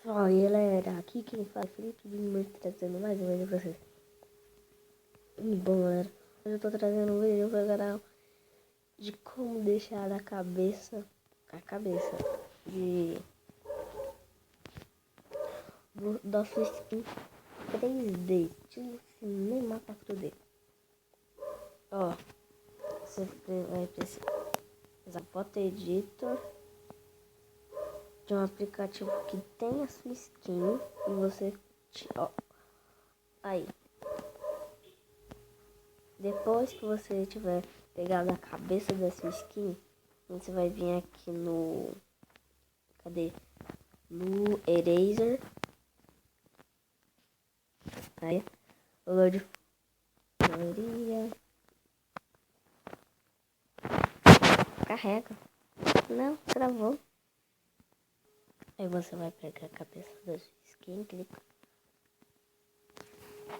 Ó, e galera, aqui quem faz Felipe Gamer trazendo mais um vídeo pra vocês. Bom, galera, hoje eu tô trazendo um vídeo pra canal de como deixar a cabeça de da sua skin 3D, estilo cinema 4D. Ó, você vai precisar foto editor de um aplicativo que tem a sua skin e você, ó, aí. Depois que você tiver pegado a cabeça da sua skin, você vai vir aqui no... Cadê? No Eraser. Aí, load maioria. Carrega. Não, travou. Aí você vai pegar a cabeça da sua skin, clica.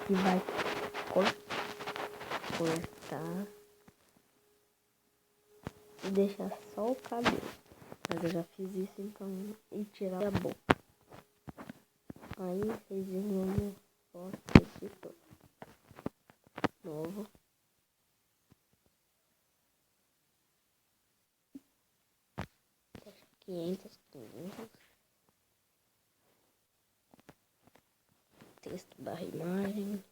E vai cortar. E deixar só o cabelo. Mas eu já fiz isso, então... E tirar a boca. Aí vocês vêm no foto editor novo. Deixa 500. Texto barra imagem.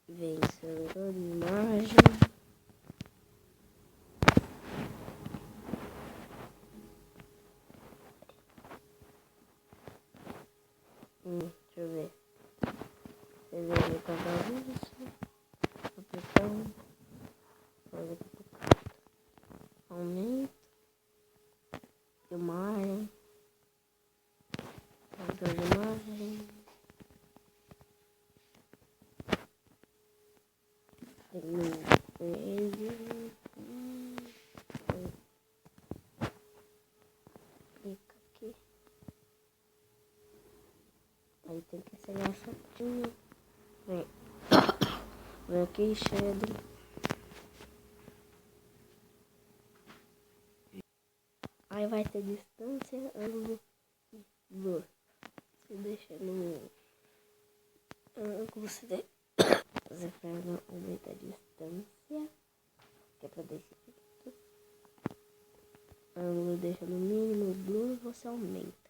Vencedor de imagem. Deixa eu ver. Você vê ali cada isso. Apertando. Aumento. Imagem. Vencedor de imagem. Clica aqui. Aí tem que assinar certinho. Vem aqui, shader. Aí vai ter distância, ângulo, blur. Você deixa no ângulo, você pega aumenta a distância, que é pra desse jeito. Ângulo deixa no mínimo, blur você aumenta.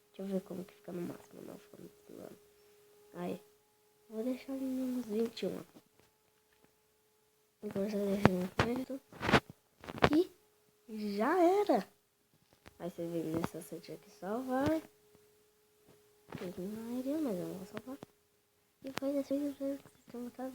Deixa eu ver como que fica no máximo, não ficando pulando. Aí, vou deixar uns 21. Agora você deixa no perto. E já era. Aí você vem nessa sete aqui salvar. Eu não iria, mas eu vou salvar. E foi assim que vocês estão. Tchau.